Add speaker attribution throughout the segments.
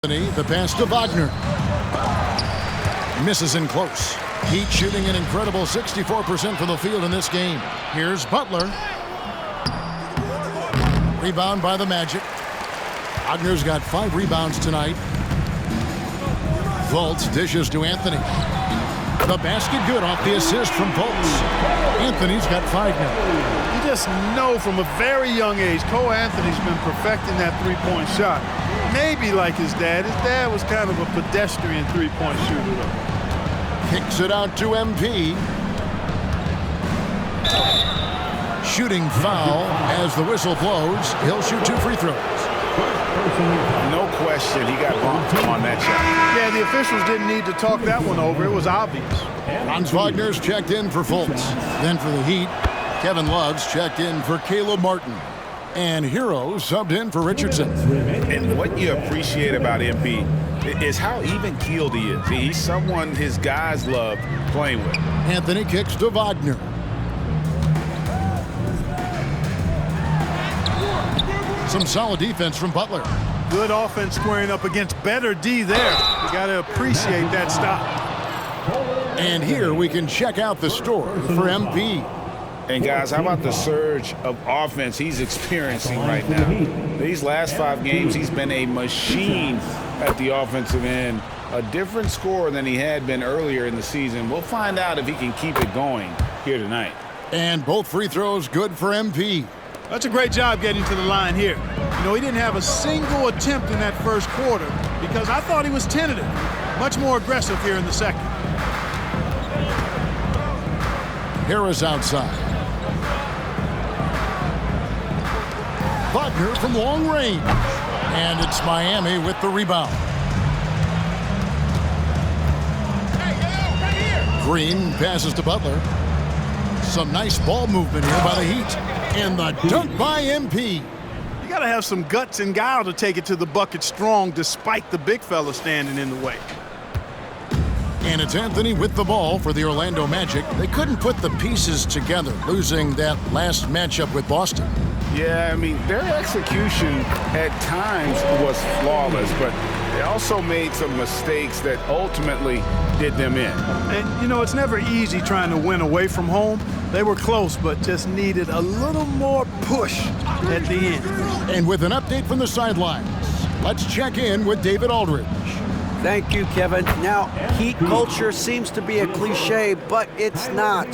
Speaker 1: The pass to Wagner. Misses in close. Heat shooting an incredible 64% from the field in this game. Here's Butler. Rebound by the Magic. Wagner's got 5 rebounds tonight. Fultz dishes to Anthony. The basket good off the assist from Fultz. Anthony's got 5 now.
Speaker 2: You just know from a very young age, Cole Anthony's been perfecting that three-point shot. Maybe like his dad. His dad was kind of a pedestrian three-point shooter, though.
Speaker 1: Kicks it out to MP. Shooting foul as the whistle blows. He'll shoot 2 free throws.
Speaker 3: No question he got bumped on that shot.
Speaker 2: Yeah, the officials didn't need to talk that one over. It was obvious.
Speaker 1: Franz Wagner's checked in for Fultz. Then for the Heat, Kevin Love's checked in for Caleb Martin. And Hero subbed in for Richardson.
Speaker 3: And what you appreciate about MP is how even-keeled he is. He's someone his guys love playing with.
Speaker 1: Anthony kicks to Wagner. Some solid defense from Butler.
Speaker 2: Good offense squaring up against better D there. You got to appreciate that stop.
Speaker 1: And here we can check out the story for MP.
Speaker 3: And guys, how about the surge of offense he's experiencing right now? These last 5 games, he's been a machine at the offensive end. A different scorer than he had been earlier in the season. We'll find out if he can keep it going here tonight.
Speaker 1: And both free throws good for MP.
Speaker 2: That's a great job getting to the line here. You know, he didn't have a single attempt in that first quarter because I thought he was tentative. Much more aggressive here in the second.
Speaker 1: Harris outside. Wagner from long range. And it's Miami with the rebound. Green passes to Butler. Some nice ball movement here by the Heat. And the dunk by MP.
Speaker 2: You got to have some guts and guile to take it to the bucket strong despite the big fella standing in the way.
Speaker 1: And it's Anthony with the ball for the Orlando Magic. They couldn't put the pieces together, losing that last matchup with Boston.
Speaker 3: Yeah, I mean, their execution at times was flawless, but they also made some mistakes that ultimately did them in.
Speaker 2: And, you know, it's never easy trying to win away from home. They were close, but just needed a little more push at the end.
Speaker 1: And with an update from the sidelines, let's check in with David Aldridge.
Speaker 4: Thank you, Kevin. Now, Heat culture seems to be a cliche, but it's not.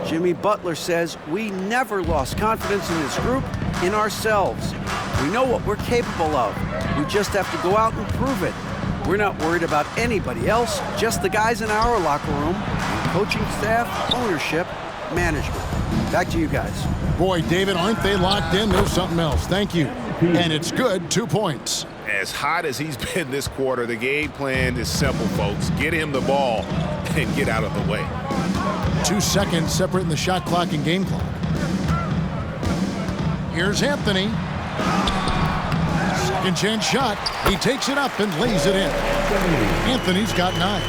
Speaker 4: Jimmy Butler says we never lost confidence in this group, in ourselves. We know what we're capable of. We just have to go out and prove it. We're not worried about anybody else, just the guys in our locker room, coaching staff, ownership, management. Back to you guys.
Speaker 1: Boy, David, aren't they locked in? There's something else. Thank you. And it's good, 2 points.
Speaker 3: As hot as he's been this quarter, the game plan is simple, folks. Get him the ball and get out of the way.
Speaker 1: 2 seconds separating the shot clock and game clock. Here's Anthony. Second chance shot. He takes it up and lays it in. Anthony's got 9.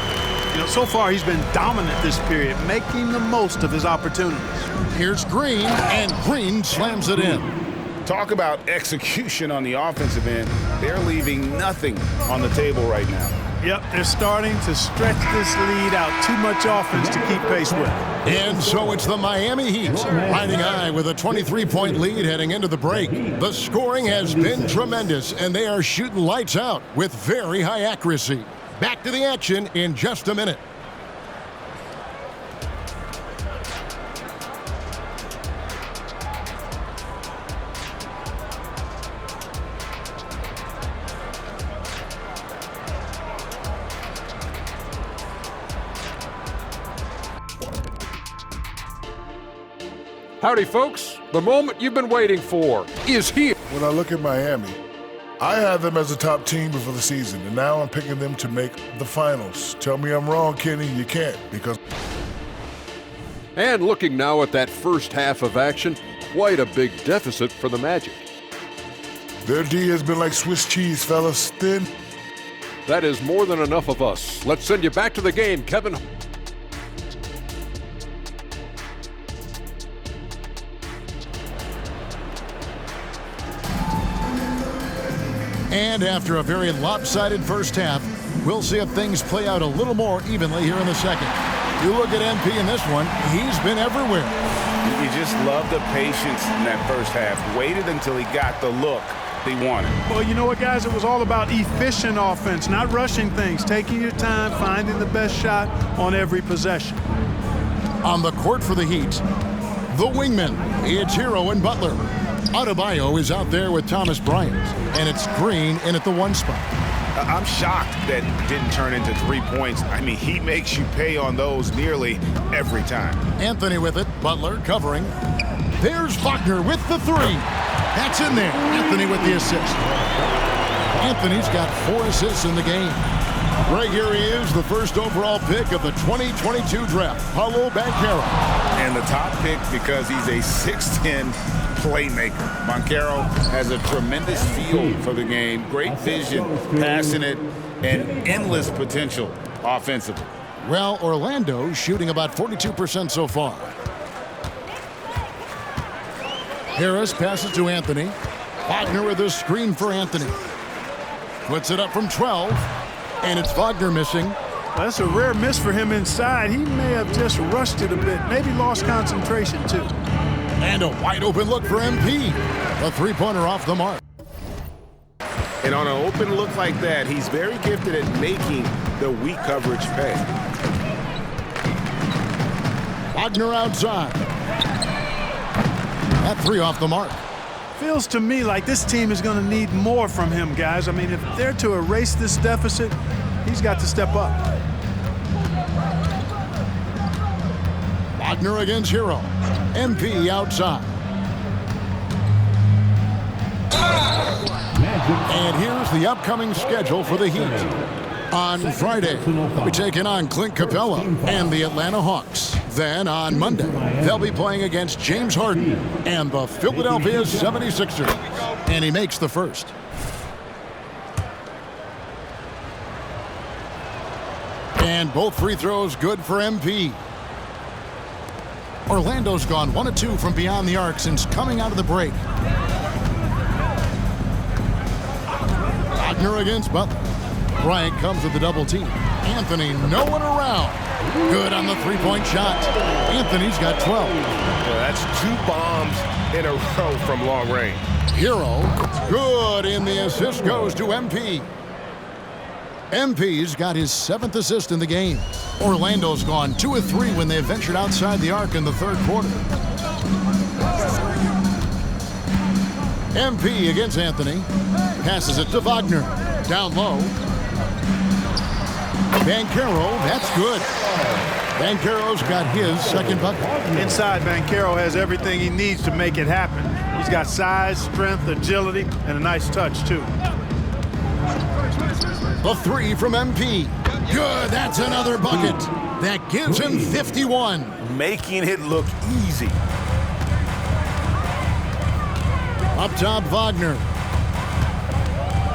Speaker 2: You know, so far he's been dominant this period, making the most of his opportunities.
Speaker 1: Here's Green, and Green slams it in.
Speaker 3: Talk about execution on the offensive end. They're leaving nothing on the table right now.
Speaker 2: Yep, they're starting to stretch this lead out. Too much offense to keep pace with.
Speaker 1: And so it's the Miami Heat riding high with a 23-point lead heading into the break. The scoring has been tremendous, and they are shooting lights out with very high accuracy. Back to the action in just a minute.
Speaker 5: Howdy, folks. The moment you've been waiting for is here.
Speaker 6: When I look at Miami, I had them as a top team before the season, and now I'm picking them to make the finals. Tell me I'm wrong, Kenny. You can't, because...
Speaker 5: And looking now at that first half of action, quite a big deficit for the Magic.
Speaker 6: Their D has been like Swiss cheese, fellas. Thin.
Speaker 5: That is more than enough of us. Let's send you back to the game, Kevin.
Speaker 1: And after a very lopsided first half, we'll see if things play out a little more evenly here in the second. You look at MP in this one, he's been everywhere.
Speaker 3: You just love the patience in that first half. Waited until he got the look he wanted.
Speaker 2: Well, you know what, guys? It was all about efficient offense, not rushing things, taking your time, finding the best shot on every possession.
Speaker 1: On the court for the Heat, the wingmen, it's Hero and Butler. Adebayo is out there with Thomas Bryant, and it's Green in at the 1 spot.
Speaker 3: I'm shocked that didn't turn into 3 points. I mean, he makes you pay on those nearly every time.
Speaker 1: Anthony with it, Butler covering. There's Wagner with the 3. That's in there. Anthony with the assist. Anthony's got 4 assists in the game. Right here he is, the first overall pick of the 2022 draft, Paolo Banchero.
Speaker 3: And the top pick because he's a 6'10" playmaker. Banchero has a tremendous feel for the game, great vision, passing it, and endless potential offensively.
Speaker 1: Well, Orlando's shooting about 42% so far. Harris passes to Anthony. Wagner with a screen for Anthony. Puts it up from 12, and it's Wagner missing.
Speaker 2: Well, that's a rare miss for him inside. He may have just rushed it a bit, maybe lost concentration too.
Speaker 1: And a wide open look for MP. A 3-pointer off the mark.
Speaker 3: And on an open look like that, he's very gifted at making the weak coverage pay.
Speaker 1: Wagner outside. That 3 off the mark.
Speaker 2: Feels to me like this team is going to need more from him, guys. I mean, if they're to erase this deficit, he's got to step up.
Speaker 1: Wagner against Hero. MP outside. And here's the upcoming schedule for the Heat. On Friday, they'll be taking on Clint Capella and the Atlanta Hawks. Then on Monday, they'll be playing against James Harden and the Philadelphia 76ers. And he makes the first. And both free throws good for MP. Orlando's gone 1 of 2 from beyond the arc since coming out of the break. Wagner against Butler. Bryant comes with the double team. Anthony, no one around. Good on the 3-point shot. Anthony's got 12.
Speaker 3: That's 2 bombs in a row from long range.
Speaker 1: Hero, good, and the assist goes to MP. MP's got his 7th assist in the game. Orlando's gone 2 of 3 when they ventured outside the arc in the 3rd quarter. MP against Anthony. Passes it to Wagner. Down low. Banchero, that's good. Banchero's got his 2nd bucket.
Speaker 2: Inside, Banchero has everything he needs to make it happen. He's got size, strength, agility, and a nice touch, too.
Speaker 1: The 3 from MP. Good, that's another bucket. That gives him 51.
Speaker 3: Making it look easy.
Speaker 1: Up top, Wagner.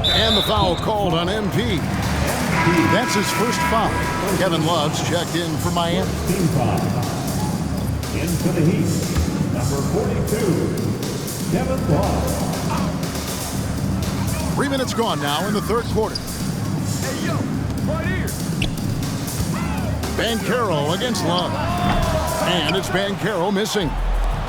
Speaker 1: And the foul called on MP. That's his first foul. Kevin Love's checked in for Miami.
Speaker 7: Team foul. In for the Heat, number 42, Kevin Love.
Speaker 1: 3 minutes gone now in the 3rd quarter.
Speaker 5: Hey, yo, right here.
Speaker 1: Banchero against Love. And it's Banchero missing.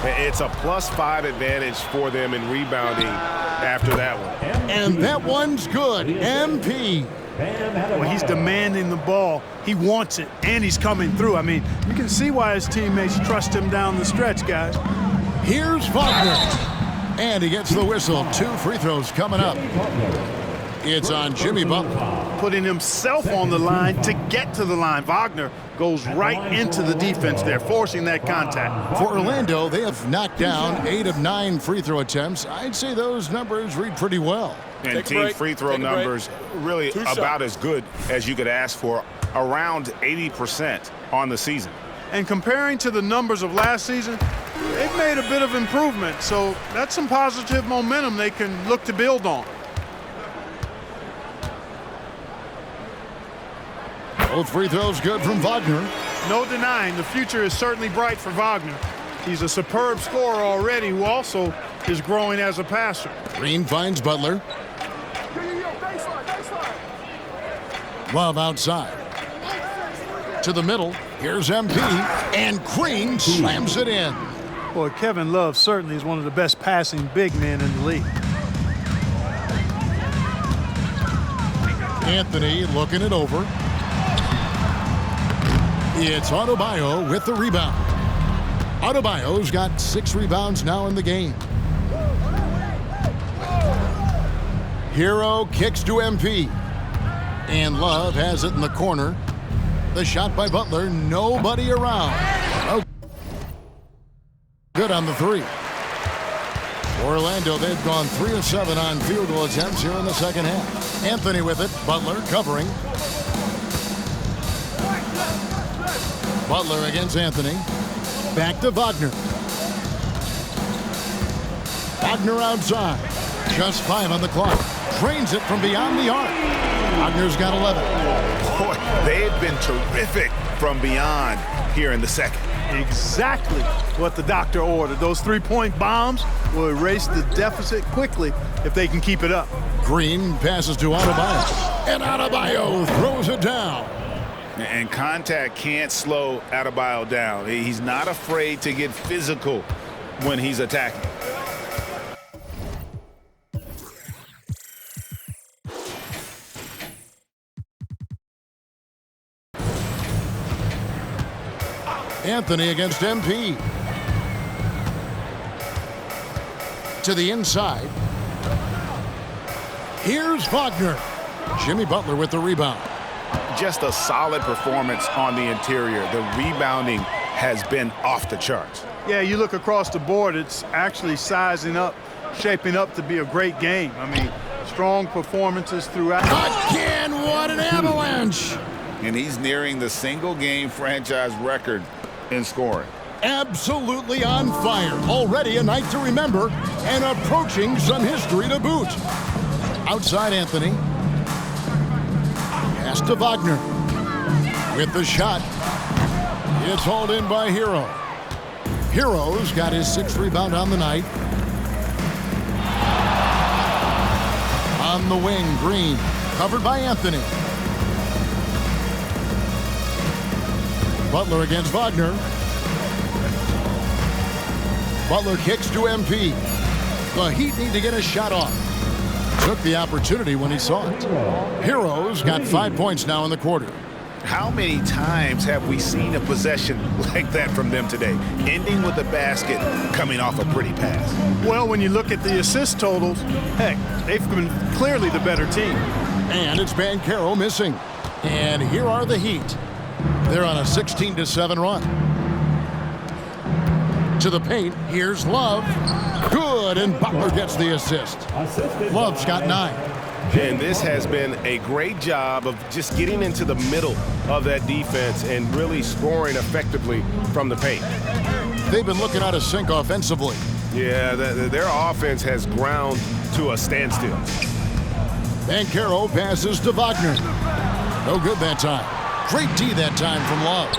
Speaker 3: It's a +5 advantage for them in rebounding after that one.
Speaker 1: And that one's good. MP.
Speaker 2: Well, he's demanding the ball. He wants it, and he's coming through. I mean, you can see why his teammates trust him down the stretch, guys.
Speaker 1: Here's Wagner. And he gets the whistle. 2 free throws coming up. It's on Jimmy Butler.
Speaker 2: Putting himself on the line to get to the line. Wagner goes right into the defense there, forcing that contact.
Speaker 1: For Orlando, they have knocked down 8 of 9 free throw attempts. I'd say those numbers read pretty well.
Speaker 3: And team free throw numbers really about as good as you could ask for, around 80% on the season.
Speaker 2: And comparing to the numbers of last season, they've made a bit of improvement. So that's some positive momentum they can look to build on.
Speaker 1: Both free throws good from Wagner.
Speaker 2: No denying the future is certainly bright for Wagner. He's a superb scorer already who also is growing as a passer.
Speaker 1: Green finds Butler. Love outside. To the middle. Here's MP. And Green slams it in.
Speaker 2: Boy, Kevin Love certainly is one of the best passing big men in the league.
Speaker 1: Anthony looking it over. It's Adebayo with the rebound. Adebayo's got 6 rebounds now in the game. Hero kicks to MP. And Love has it in the corner. The shot by Butler, nobody around. Oh, good on the 3. Orlando, they've gone 3 of 7 on field goal attempts here in the second half. Anthony with it, Butler covering. Butler against Anthony. Back to Wagner. Wagner outside. Just 5 on the clock. Drains it from beyond the arc. Wagner's got 11.
Speaker 8: Boy, they've been terrific from beyond here in the second.
Speaker 2: Exactly what the doctor ordered. Those 3-point bombs will erase the deficit quickly if they can keep it up.
Speaker 1: Green passes to Adebayo. And Adebayo throws it down.
Speaker 3: And contact can't slow Adebayo down. He's not afraid to get physical when he's attacking.
Speaker 1: Anthony against MP. To the inside. Here's Wagner. Jimmy Butler with the rebound.
Speaker 3: Just a solid performance on the interior. The rebounding has been off the charts.
Speaker 2: Yeah, you look across the board, it's actually sizing up, shaping up to be a great game. I mean, strong performances throughout.
Speaker 1: Again, what an avalanche!
Speaker 3: And he's nearing the single-game franchise record in scoring.
Speaker 1: Absolutely on fire. Already a night to remember and approaching some history to boot. Outside Anthony. Pass to Wagner. With the shot. It's hauled in by Hero. Hero's got his 6th rebound on the night. On the wing, Green. Covered by Anthony. Butler against Wagner. Butler kicks to MP. The Heat need to get a shot off. Took the opportunity when he saw it. Hero's got 5 points now in the quarter.
Speaker 3: How many times have we seen a possession like that from them today, ending with a basket coming off a pretty pass?
Speaker 2: Well, when you look at the assist totals, heck, they've been clearly the better team.
Speaker 1: And it's Banchero missing. And here are the Heat. They're on a 16-7 run. To the paint, here's Love. Good, and Butler gets the assist. Love's got 9.
Speaker 8: And this has been a great job of just getting into the middle of that defense and really scoring effectively from the paint.
Speaker 1: They've been looking out of sync offensively.
Speaker 8: Yeah, their offense has ground to a standstill.
Speaker 1: Banchero passes to Wagner. No good that time. Great D that time from Love.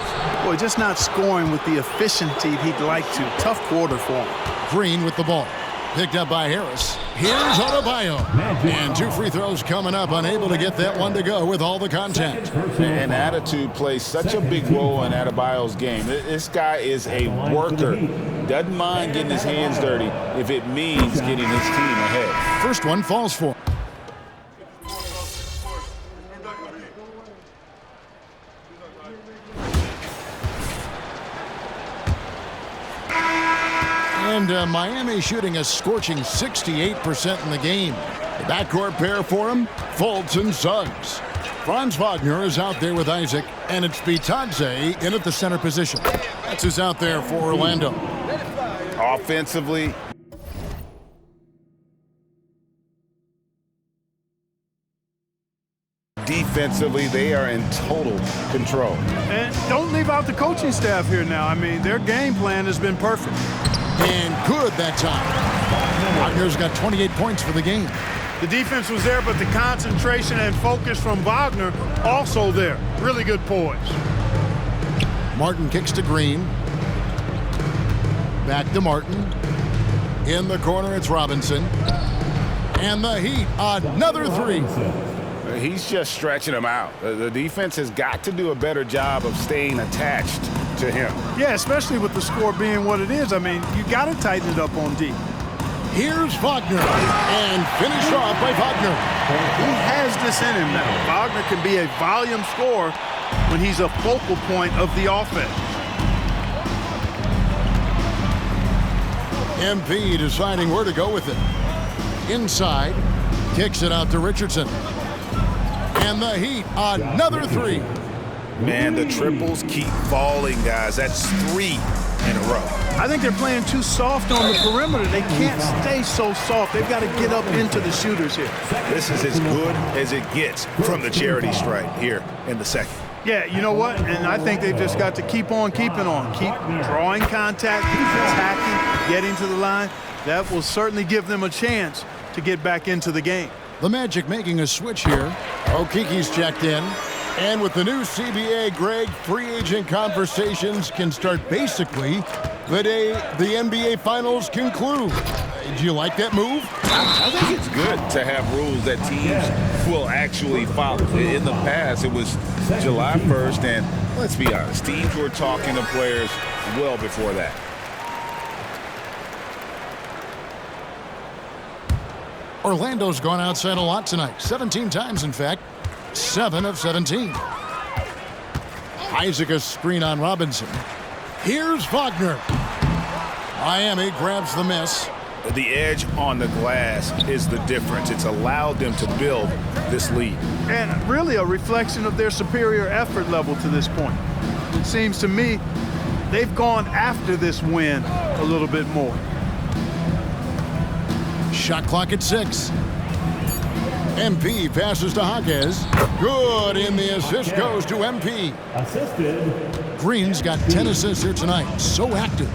Speaker 2: Boy, just not scoring with the efficiency he'd like to. Tough quarter for him.
Speaker 1: Green with the ball. Picked up by Harris. Here's Adebayo. And 2 free throws coming up. Unable to get that one to go with all the contact.
Speaker 3: And attitude plays such a big role in Adebayo's game. This guy is a worker. Doesn't mind getting his hands dirty if it means getting his team ahead.
Speaker 1: First one falls for him. And Miami shooting a scorching 68% in the game. The backcourt pair for him, Fultz and Suggs. Franz Wagner is out there with Isaac, and it's Bitadze in at the center position. That's who's out there for Orlando.
Speaker 3: Offensively, defensively, they are in total control.
Speaker 2: And don't leave out the coaching staff here now. I mean, their game plan has been perfect.
Speaker 1: And good that time. Wagner's got 28 points for the game.
Speaker 2: The defense was there, but the concentration and focus from Wagner also there. Really good poise.
Speaker 1: Martin kicks to Green. Back to Martin. In the corner, it's Robinson. And the Heat, another 3.
Speaker 3: He's just stretching him out. The defense has got to do a better job of staying attached to him.
Speaker 2: Yeah, especially with the score being what it is. I mean, you got to tighten it up on D.
Speaker 1: Here's Wagner, and finished off by Wagner.
Speaker 2: He has this in him now. Wagner can be a volume scorer when he's a focal point of the offense.
Speaker 1: MP deciding where to go with it. Inside, kicks it out to Richardson. And the Heat, another three.
Speaker 8: Man, the triples keep falling, guys. That's 3 in a row.
Speaker 2: I think they're playing too soft on the perimeter. They can't stay so soft. They've got to get up into the shooters here.
Speaker 8: This is as good as it gets from the charity stripe here in the second.
Speaker 2: Yeah, you know what? And I think they've just got to keep on keeping on. Keep drawing contact, attacking, getting to the line. That will certainly give them a chance to get back into the game.
Speaker 1: The Magic making a switch here. Okiki's checked in. And with the new CBA, Greg, free agent conversations can start basically the day the NBA Finals conclude. Do you like that move?
Speaker 3: I think it's good to have rules that teams will actually follow. In the past, it was July 1st, and let's be honest, teams were talking to players well before that.
Speaker 1: Orlando's gone outside a lot tonight. 17 times, in fact. 7 of 17. Isaac a screen on Robinson. Here's Wagner. Miami grabs the miss.
Speaker 8: The edge on the glass is the difference. It's allowed them to build this lead.
Speaker 2: And really a reflection of their superior effort level to this point. It seems to me they've gone after this win a little bit more.
Speaker 1: Shot clock at 6. MP passes to Jaquez. Good, and the assist goes to MP.
Speaker 7: Assisted.
Speaker 1: Green's got 10 assists here tonight. So active.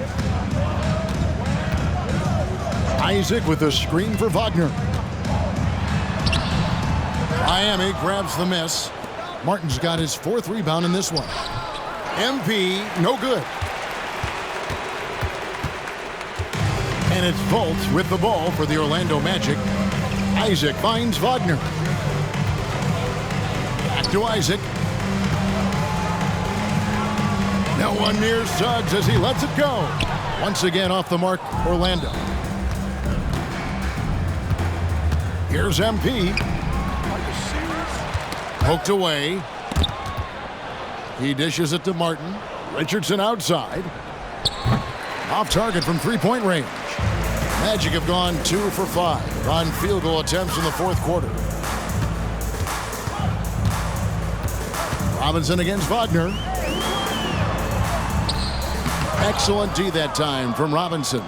Speaker 1: Isaac with a screen for Wagner. Miami grabs the miss. Martin's got his 4th rebound in this one. MP, no good. And it's Fultz with the ball for the Orlando Magic. Isaac finds Wagner. Back to Isaac. No one near Suggs as he lets it go. Once again off the mark, Orlando. Here's MP. Poked away. He dishes it to Martin. Richardson outside. Off target from three-point range. Magic have gone 2 for 5 on field goal attempts in the 4th quarter. Robinson against Wagner. Excellent D that time from Robinson.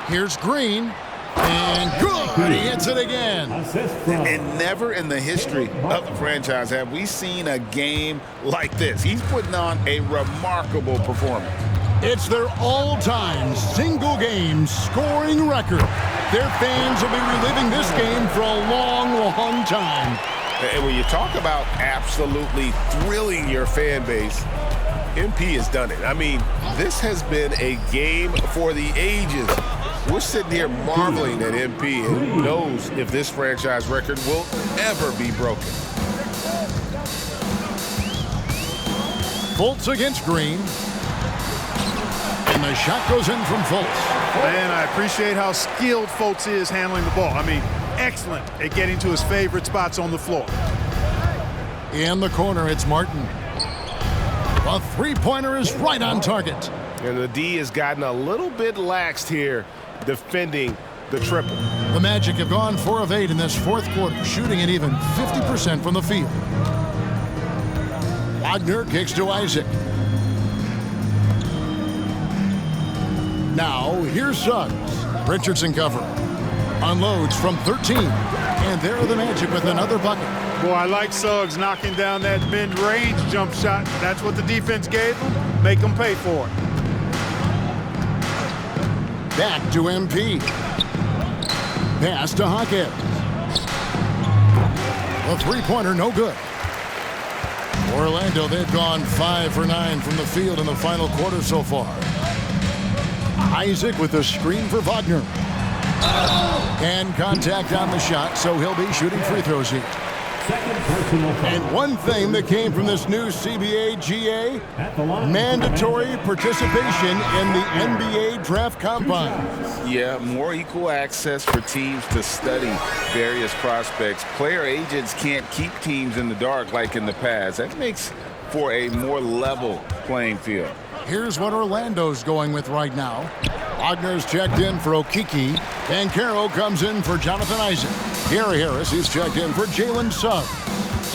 Speaker 1: Here's Green. And good! He hits it again.
Speaker 3: And never in the history of the franchise have we seen a game like this. He's putting on a remarkable performance.
Speaker 1: It's their all-time single-game scoring record. Their fans will be reliving this game for a long, long time.
Speaker 8: And when you talk about absolutely thrilling your fan base, MP has done it. I mean, this has been a game for the ages. We're sitting here marveling at MP, and who knows if this franchise record will ever be broken.
Speaker 1: Fultz against Green. And the shot goes in from Fultz.
Speaker 2: Man, I appreciate how skilled Fultz is handling the ball. I mean, excellent at getting to his favorite spots on the floor.
Speaker 1: In the corner, it's Martin. The three-pointer is right on target.
Speaker 8: And the D has gotten a little bit laxed here defending the triple.
Speaker 1: The Magic have gone 4 of 8 in this 4th quarter, shooting at even 50% from the field. Wagner kicks to Isaac. Now, here's Suggs. Richardson covering. Unloads from 13. And there are the Magic with another bucket.
Speaker 2: Boy, I like Suggs knocking down that mid-range jump shot. That's what the defense gave him. Make them pay for it.
Speaker 1: Back to MP. Pass to Jaquez. The three-pointer, no good. Orlando, they've gone 5 for 9 from the field in the final quarter so far. Isaac with a screen for Wagner. And contact on the shot, so he'll be shooting free throws here.
Speaker 7: Second personal foul.
Speaker 1: And one thing that came from this new CBA GA, mandatory participation in the NBA Draft Combine.
Speaker 3: Yeah, more equal access for teams to study various prospects. Player agents can't keep teams in the dark like in the past. That makes for a more level playing field.
Speaker 1: Here's what Orlando's going with right now. Wagner's checked in for Okiki. Banchero comes in for Jonathan Isaac. Gary Harris is checked in for Jalen Suggs.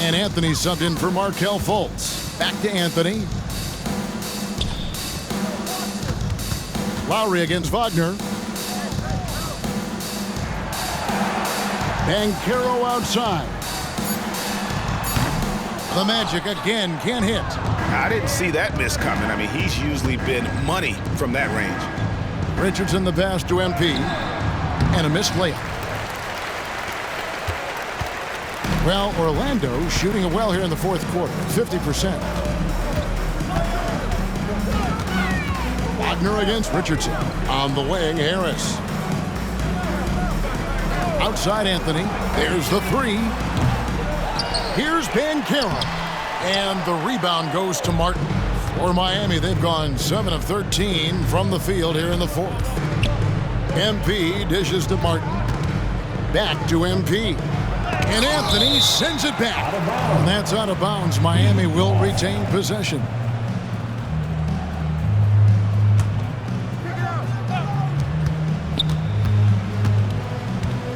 Speaker 1: And Anthony subbed in for Markelle Fultz. Back to Anthony. Lowry against Wagner. Banchero outside. The Magic again can't hit.
Speaker 3: I didn't see that miss coming. I mean, he's usually been money from that range.
Speaker 1: Richardson the pass to MP. And a missed layup. Well, Orlando shooting it well here in the fourth quarter, 50%. Wagner against Richardson. On the wing, Harris. Outside Anthony. There's the three. Here's Banchero. And the rebound goes to Martin. For Miami, they've gone 7 of 13 from the field here in the fourth. MP dishes to Martin. Back to MP. And Anthony sends it back. And that's out of bounds. Miami will retain possession.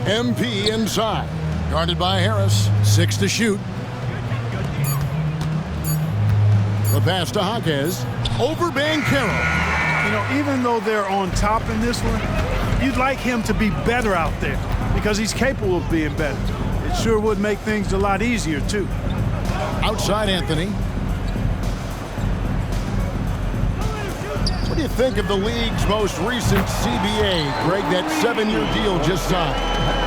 Speaker 1: MP inside. Guarded by Harris. 6 to shoot. The pass to Jaquez. Over Banchero.
Speaker 2: You know, even though they're on top in this one, you'd like him to be better out there because he's capable of being better. It sure would make things a lot easier, too.
Speaker 1: Outside Anthony. What do you think of the league's most recent CBA? Greg, that 7-year deal just signed.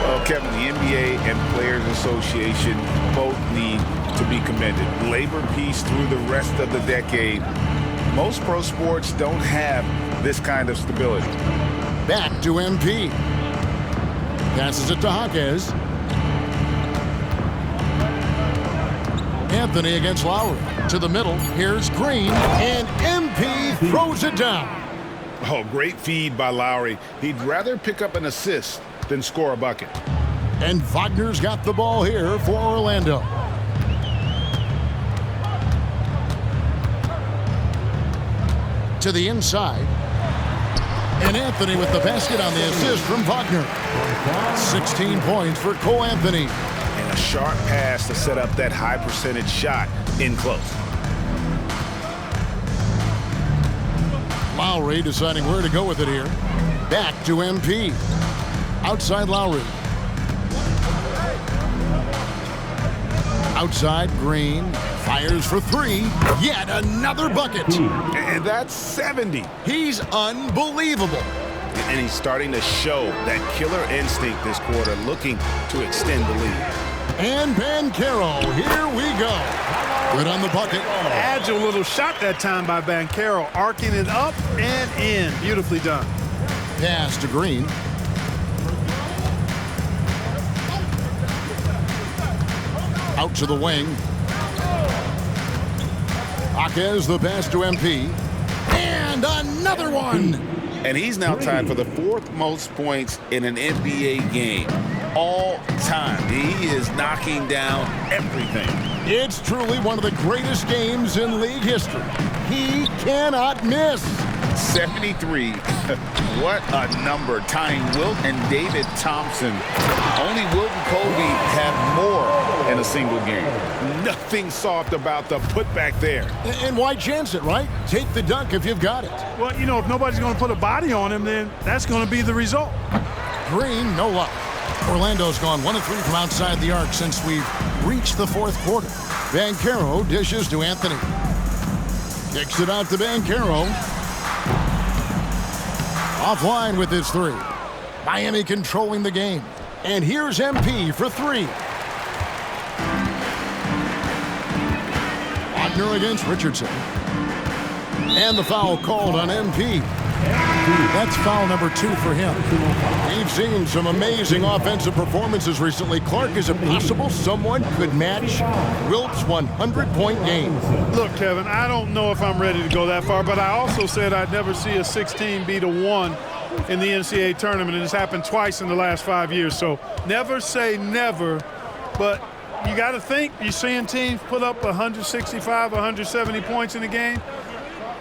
Speaker 3: Well, Kevin, the NBA and Players Association both need to be commended. Labor peace through the rest of the decade. Most pro sports don't have this kind of stability.
Speaker 1: Back to MP. Passes it to Jaquez. Anthony against Lowry. To the middle. Here's Green. And MP throws it down.
Speaker 3: Oh, great feed by Lowry. He'd rather pick up an assist than score a bucket.
Speaker 1: And Wagner's got the ball here for Orlando. To the inside. And Anthony with the basket on the assist from Wagner. 16 points for Cole Anthony.
Speaker 3: And a sharp pass to set up that high percentage shot in close.
Speaker 1: Lowry deciding where to go with it here. Back to MP. Outside Lowry. Outside Green. Fires for three. Yet another bucket.
Speaker 3: And that's 70.
Speaker 1: He's unbelievable.
Speaker 3: And he's starting to show that killer instinct this quarter, looking to extend the lead.
Speaker 1: And Banchero, here we go. Good on the bucket.
Speaker 2: Agile little shot that time by Banchero, arcing it up and in. Beautifully done.
Speaker 1: Pass to Green. Out to the wing. Jaquez the pass to MP. And another one.
Speaker 3: And he's now tied for the 4th most points in an NBA game all time. He is knocking down everything.
Speaker 1: It's truly one of the greatest games in league history. He cannot miss.
Speaker 3: 73. What a number. Tying Wilt and David Thompson. Only Wilt and Kobe have more in a single game. Nothing soft about the putback there.
Speaker 1: And why chance it, right? Take the dunk if you've got it.
Speaker 2: Well, you know, if nobody's going to put a body on him, then that's going to be the result.
Speaker 1: Green, no luck. Orlando's gone 1 of 3 from outside the arc since we've reached the fourth quarter. Banchero dishes to Anthony. Kicks it out to Banchero. Offline with his three. Miami controlling the game. And here's MP for three. Wagner against Richardson. And the foul called on MP. That's foul number 2 for him. We've seen some amazing offensive performances recently. Clark, is it possible someone could match Wilt's 100-point game?
Speaker 2: Look, Kevin, I don't know if I'm ready to go that far, but I also said I'd never see a 16 beat a 1 in the NCAA tournament, and it's happened twice in the last 5 years. So never say never, but you got to think, you're seeing teams put up 165, 170 points in a game.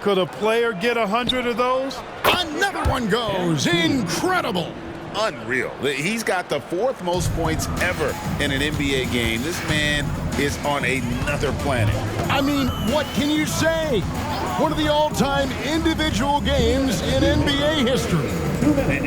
Speaker 2: Could a player get 100 of those?
Speaker 1: Another one goes. Incredible.
Speaker 3: Unreal. He's got the 4th most points ever in an NBA game. This man is on another planet.
Speaker 1: I mean, what can you say? One of the all-time individual games in NBA history.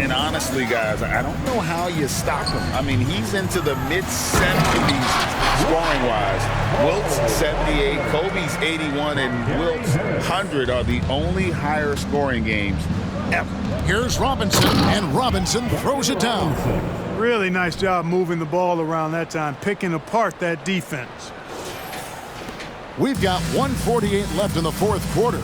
Speaker 3: And honestly, guys, I don't know how you stop him. I mean, he's into the mid-70s scoring-wise. Wilt's 78, Kobe's 81, and Wilt's 100 are the only higher scoring games ever.
Speaker 1: Here's Robinson, and Robinson throws it down.
Speaker 2: Really nice job moving the ball around that time, picking apart that defense.
Speaker 1: We've got 1:48 left in the 4th quarter.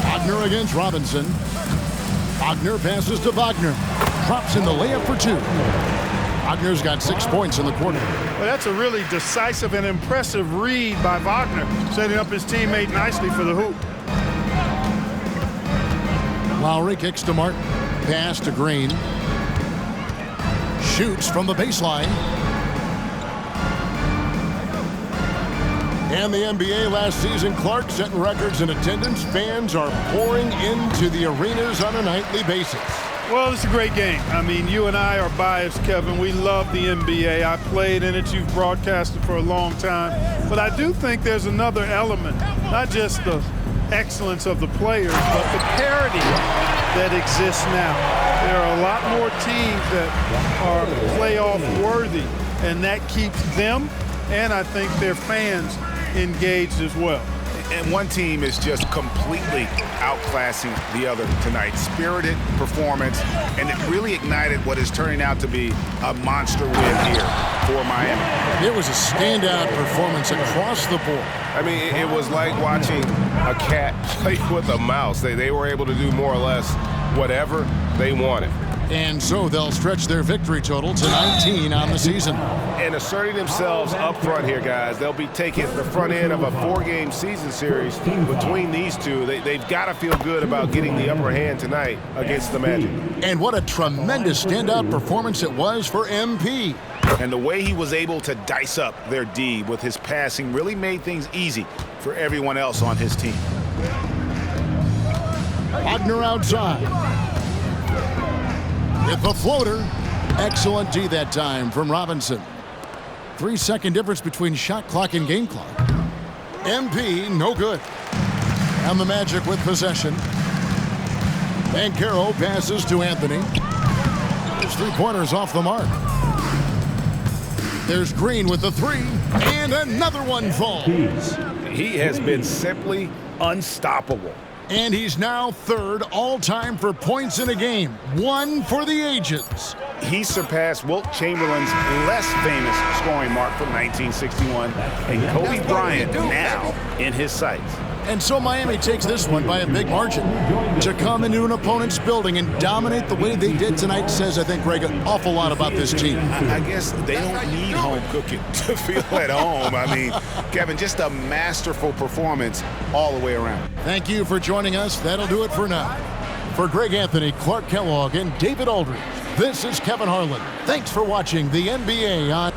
Speaker 1: Wagner against Robinson. Wagner passes to Wagner. Drops in the layup for 2. Wagner's got 6 points in the quarter.
Speaker 2: Well, that's a really decisive and impressive read by Wagner, setting up his teammate nicely for the hoop.
Speaker 1: Lowry kicks to Martin. Pass to Green. Shoots from the baseline. And the NBA last season, Clark setting records in attendance. Fans are pouring into the arenas on a nightly basis.
Speaker 2: Well, it's a great game. I mean, you and I are biased, Kevin. We love the NBA. I played in it. You've broadcasted for a long time. But I do think there's another element, not just the excellence of the players, but the parity that exists now. There are a lot more teams that are playoff worthy, and that keeps them and I think their fans engaged as well.
Speaker 3: And one team is just completely outclassing the other tonight. Spirited performance, and it really ignited what is turning out to be a monster win here for Miami.
Speaker 1: It was a standout performance across the board.
Speaker 8: I mean, it was like watching a cat play with a mouse. They were able to do more or less whatever they wanted.
Speaker 1: And so they'll stretch their victory total to 19 on the season.
Speaker 8: And asserting themselves up front here, guys. They'll be taking the front end of a 4-game season series between these two. They've got to feel good about getting the upper hand tonight against the Magic.
Speaker 1: And what a tremendous standout performance it was for MP.
Speaker 3: And the way he was able to dice up their D with his passing really made things easy for everyone else on his team.
Speaker 1: Wagner outside. With the floater. Excellent D that time from Robinson. 3-second difference between shot clock and game clock. MP, no good. And the Magic with possession. Banchero passes to Anthony. His 3-pointers off the mark. There's Green with the 3, and another one falls.
Speaker 3: He has been simply unstoppable.
Speaker 1: And he's now 3rd all-time for points in a game. 1 for the ages.
Speaker 3: He surpassed Wilt Chamberlain's less famous scoring mark from 1961, and Kobe Bryant now in his sights.
Speaker 1: And so Miami takes this one by a big margin. To come into an opponent's building and dominate the way they did tonight says, I think, Greg, an awful lot about this team.
Speaker 3: I guess they don't need home cooking to feel at home. I mean, Kevin, just a masterful performance all the way around.
Speaker 1: Thank you for joining us. That'll do it for now. For Greg Anthony, Clark Kellogg, and David Aldridge, this is Kevin Harlan. Thanks for watching the NBA on